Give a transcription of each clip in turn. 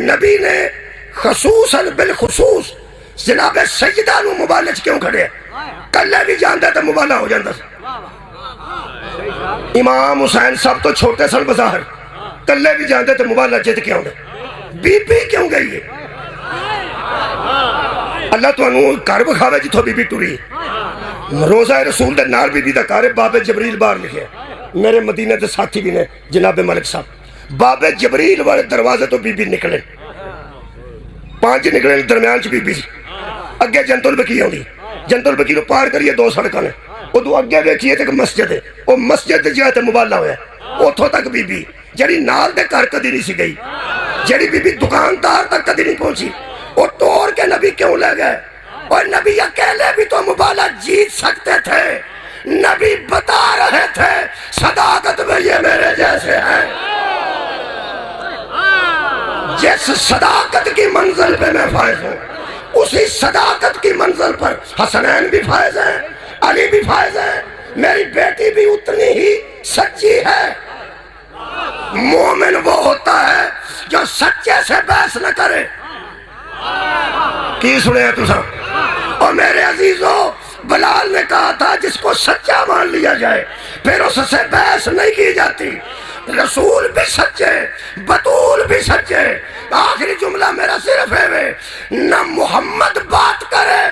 نبی نے خصوصاً بالخصوص جناب سیدہ نو مبالج کیوں کھڑے؟ کلے بھی جاندے تو مبالہ ہو جاندہ سا۔ امام حسین سب تو چھوٹے سن بظاہر، کلے بھی جاندے تو مبالہ جت کیوں دے؟ بی بی کیوں گئی ہے؟ اللہ تو انہوں کار بکھاوے جتو بی بی ٹوری۔ روزہ رسول دے نار بی بی دا کارے باب جبریل بار لکھے، میرے مدینہ دے ساتھی بھی نے جناب ملک صاحب، باب جبریل والے دروازے تو بی بی نکلے، 5 نکلے درمیان چ بی بی اگے جنت البقیع ہوندی، جنت البقیع رو پار کریے 2 سڑکاں نے، وہ دو اگے دیکھیے تے مسجد ہے، وہ مسجد جو ہے تے مبالہ ہویا ہے، اتھوں تک بی بی جڑی نال دے گھر کدی نہیں سی گئی، جڑی بی بی دکاندار تک کدی نہیں پہنچی، وہ توڑ کے نبی کیوں لے گئے؟ اور نبی اکیلے بھی تو مبالہ جیت سکتے تھے۔ نبی بتا رہے تھے صداقت میں یہ میرے جیسے ہیں، جس صداقت کی منزل پہ میں فائز ہوں اسی صداقت کی منزل پر حسنین بھی فائز ہیں، علی بھی فائز ہیں، میری بیٹی بھی اتنی ہی سچی ہے۔ مومن وہ ہوتا ہے جو سچے سے بحث نہ کرے۔ کی سنے ہیں تُسا؟ اور میرے عزیزوں، بلال نے کہا تھا جس کو سچا مان لیا جائے پھر اس سے بحث نہیں کی جاتی۔ رسول بھی سچے، بطول بھی سچے۔ آخری جملہ میرا صرف ہے نہ محمد بات کرے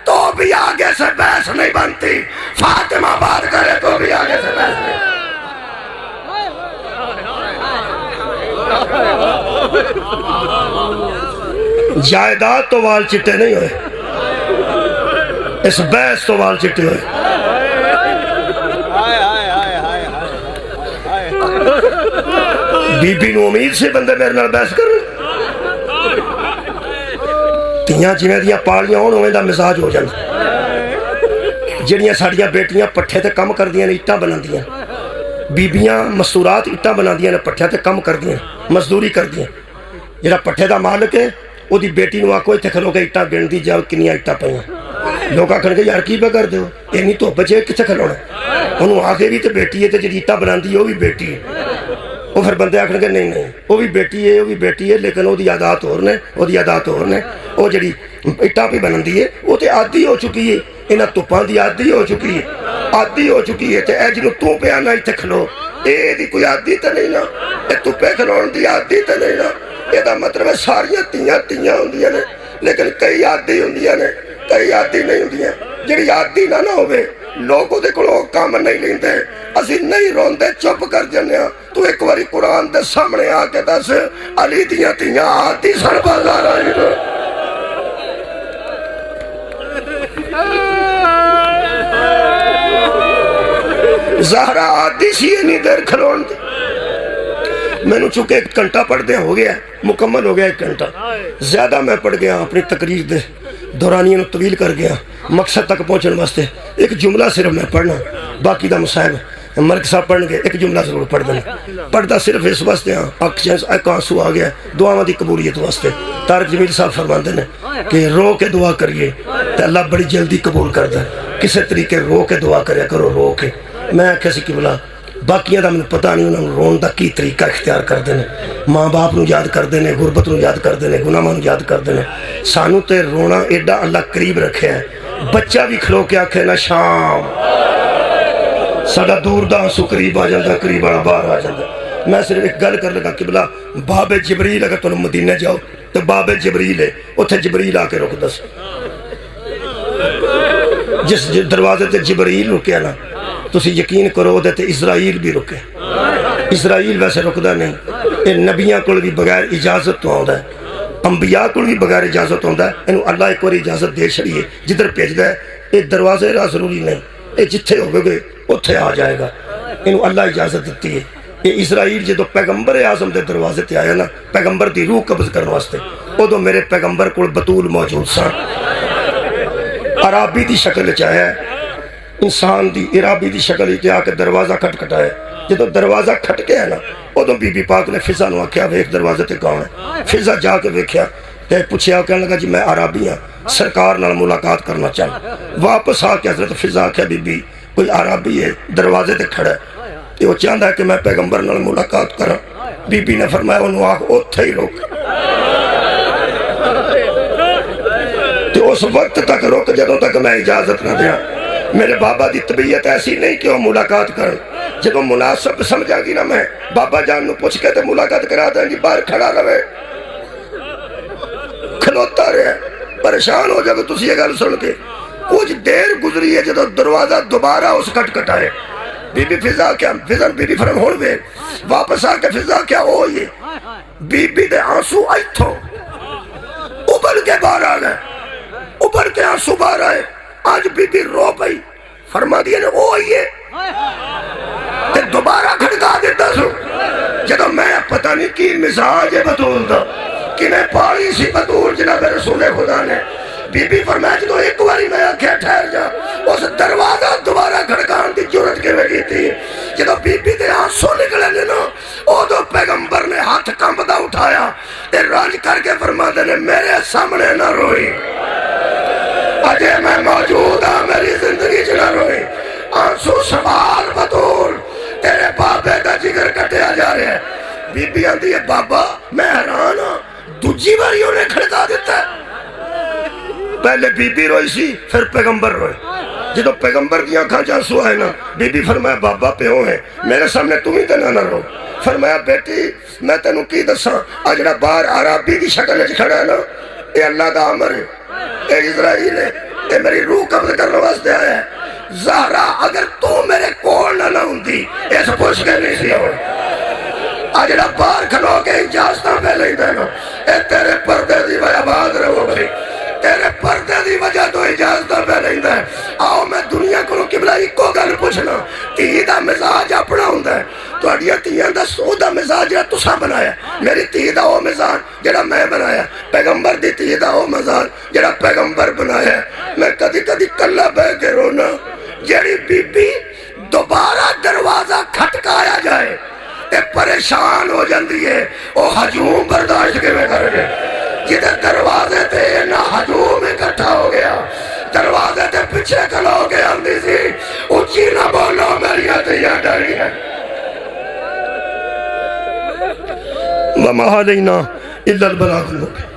تو بھی آگے سے بحث نہیں بنتی، فاطمہ بات کرے تو بھی آگے سے بحث نہیں۔ جائیداد تو وال چٹے نہیں ہوئے، اس بحث تو وال چٹے ہوئے۔ بی بی نو امید سے بندے میرے نال بحث کر تیاں جنہیں دیاں پالیاں ہون ہوئے دا مزاج ہو جانا۔ جڑیاں ساڑیاں بیٹیاں پٹھے تے کم کر دیاں نے اٹھا بنا دیاں، بیبیاں مستورات اٹھا بنا دیاں نے پٹھے تے کم کر دیاں، مزدوری کر دیاں۔ جڑا پٹھے دا مالک ہے وہ دی بیٹی نو آکو اتھے کھلو گے اٹھا گن دی جاؤ کنیاں اٹھا پہیاں۔ لوگ آکھن گے یار کی پہ کر دے ہو، اینی تو بچے کتے کھلونا ہے، انہوں آگے بھی تے بیٹی ہے تے جڑی اٹھا بنا دی وہ بھی بیٹی ہے۔ وہ پھر بندے آکھن گے نہیں وہ بھی بیٹی ہے لیکن وہ دی عادات اور نے وہ جڑی اٹھا پہ بنن دی ہے وہ تے عادی ہو چکی ہے، انہاں توپان دی عادی ہو چکی ہے تے اے جنہوں تو پہ آنا اتھے کھلو، اے دی کوئی عادی تے نہیں نا، اے تو پہ کھلون دی عادی تے نہیں نا۔ یہ دا مطلب ہے ساریاں تیاں ہوندیاں نے لیکن کئی عادی ہوندیاں نے، کئی عادی نہیں ہوندیاں۔ جڑی عادی نہ ہوئے لوگوں دے کلوں کام نہیں لیندے، اسی نہیں روندے چپ کر جانے ہاں۔ تو ایک باری قرآن دے سامنے آ کے دس علی دیاں تیاں عادی سن بازار آئی نا۔ زہرہ عادی سی نہیں دیر کھلون دی۔ میں نے چونکہ 1 گھنٹہ پڑھ دیا ہو گیا، مکمل ہو گیا 1 گھنٹہ، زیادہ میں پڑھ گیا اپنی تقریر دے دورانیوں طویل کر گیا مقصد تک پہنچنے واسطے۔ ایک جملہ صرف میں پڑھنا، باقی دا مصاحب مرک صاحب پڑھن گے، ایک جملہ ضرور پڑھ دینا۔ پڑھتا صرف اس واسطے ہاں ایک آنسو آ گیا دعاواں دی قبولیت واسطے۔ طارق جمیل صاحب فرماندے نے کہ رو کے دعا کریے تو اللہ بڑی جلدی قبول کرتا ہے، کسے طریقے رو کے دعا کریا کرو، رو کے۔ میں کسی کی بلا باقیاں دا میں پتہ نہیں انہوں نے رون دا کی طریقہ اختیار کر دینے، ماں باپ نو یاد کر دینے، غربت نو یاد کر دینے، گناہ نو یاد کر دینے۔ سانو تے رونا ایڈا اللہ قریب رکھے ہے، بچہ بھی کھلو کے آکھے نا شام ساڑا دور دا آنسو قریب آ جاندہ، قریب آنا باہر آ جاندہ۔ میں صرف ایک گل کر لگا کہ بلا باب جبریل اگر تو مدینہ جاؤ تو باب جبریل ہے، اتھے جبریل آ کے رک دس۔ جس دروازے تے جبریل رکیا نا تسی یقین کرو دے تے اسرائیل بھی رکے۔ اسرائیل ویسے رکدہ نہیں، اے نبیاں کل بھی بغیر اجازت تو آؤں ہے، انبیاء کل بھی بغیر اجازت ہوندہ ہے۔ انہوں اللہ ایک اور اجازت دے چھڑیے جدھر پیج دے، اے دروازے راہ ضروری نہیں، اے جتھے ہوگے گے اتھے آ جائے گا، انہوں اللہ اجازت دیتی ہے۔ اے اسرائیل جدو پیغمبر اعظم دے دروازے تے آیا نا پیغمبر دی روح قبض کرنے واسطے، او دو میرے پیغمبر کل بطول موجود سا، عرابی دی شکل چاہے انسان دی عرابی دی شکل ہی آ کے دروازہ کھٹکھٹائے۔ جدو دروازہ کھٹ کے ہے نا ادو بی بی پاک نے فضا نو آکھیا ویکھ دروازے تے کون ہے۔ فضا جا کے ویکھیا تے پوچھیا، کہنے لگا جی میں عرابی ہاں، سرکار نال ملاقات کرنا چاہوں۔ واپس آ کے حضرت فضا آکھیا بی بی کوئی عرابی ہے دروازے تے کھڑا ہے تے وہ چاہتا ہے کہ میں پیغمبر نال ملاقات کراں۔ بی بی نے فرمایا انہوں آکھ اتھے ہی روک۔ اس وقت تک رک جدوں تک میں اجازت نہ دیا. میرے بابا دی طبیعت ایسی نہیں کہ وہ ملاقات کرن. جدوں مناسب سمجھا گی نا میں بابا جان نو پوچھ کے تے ملاقات کرا دیں جی. باہر کھڑا رہے کھلوتا رہے پریشان ہو جائے. تسی یہ گل سن کے کچھ دیر گزری ہے جدوں دروازہ دوبارہ اس کٹکھٹا ہے. بی بی فضا کیا فضا بی بی فرم ہون وے واپس آ کے فضا کیا ہو یہ بی بی دے آنسو ایتھوں ابل کے باہر آ گئے. ابل کے آنسو باہر آئے. آج بی بی رو پئی. فرما دیا نے او آئیے تے دوبارہ کھڑکا دیتا سو. جدو میں پتہ نہیں کی مزاج ہے بطول دا کہ میں پالی سی بطول جناب رسول خدا نے. بی بی فرمایا جدو ایک باری میں آکھیا ٹھہر جا اس دروازہ دوبارہ کھڑکان دی جرت کے لگی تھی. جدو بی بی دے آنسو نکلے نے نا او تو پیغمبر نے ہاتھ کمبدا اٹھایا تے رنج کر کے فرما دے نے میرے سامنے نہ روئی. اجے میں موجود ہاں میری زندگی چ نہ روئی. آنسو سوال بطول تیرے بابے کا جگر کٹیا جا رہا ہے. بی بی آندی ہے بابا میں حیران ہاں دوجی باری انہیں کھڑکا دیتا ہے. پہلے بی بی روئی سی پھر پیغمبر روئے. جدو پیغمبر کی آنکھاں جانسو آئے نا بی بی فرمایا بابا پیوں ہے میرے سامنے تم ہی تے نہ رو. فرمایا بیٹی میں تینوں کی دساں آجڑا باہر عربی کی شکل وچ کھڑا ہے نا اے اللہ دا امر ہے. اے اسرائیل ہے. اے میری روح قبض کرنے واسطے آیا ہے. زہرا اگر تو میرے کول نہ ہوندی اس پوچھ کے نہیں سی ہو. آجڑا باہر کھلو کے اجازتاں پہ لئی دینا اے تیرے پردے دی وجہ بعد رہو بھائی. تیرے پردے دی وجہ تو اجازتاں پہ لئی دے. آؤ میں دنیا کو قبلہ ایکو گل پوچھنا تی دا مزاج اپنا ہوندہ ہے. تو اڈیا تیاں دا سو دا مزاج جڑا تسا بنایا. میری تی دا او مزاج جڑا میں بنایا. پیغمبر دی تی دا او مزاج جڑا پیغمبر بنایا. میں کدی کدی کلا بہ کے رونا جڑی بی بی دوبارہ دروازہ کھٹکایا جائے تے پریشان ہو جاندی ہے. او ہجوم برداشت کے میں کر گئے جدھر دروازے تے نہ ہجوم اکٹھا ہو گیا. دروازے تے پیچھے کھلو کے آندی سی اچھی نہ بولو میری عطیہ ڈری ہے. وَمَا عَلَيْنَا إِلَّا الْبَلَاغُ الْمُبِينُ.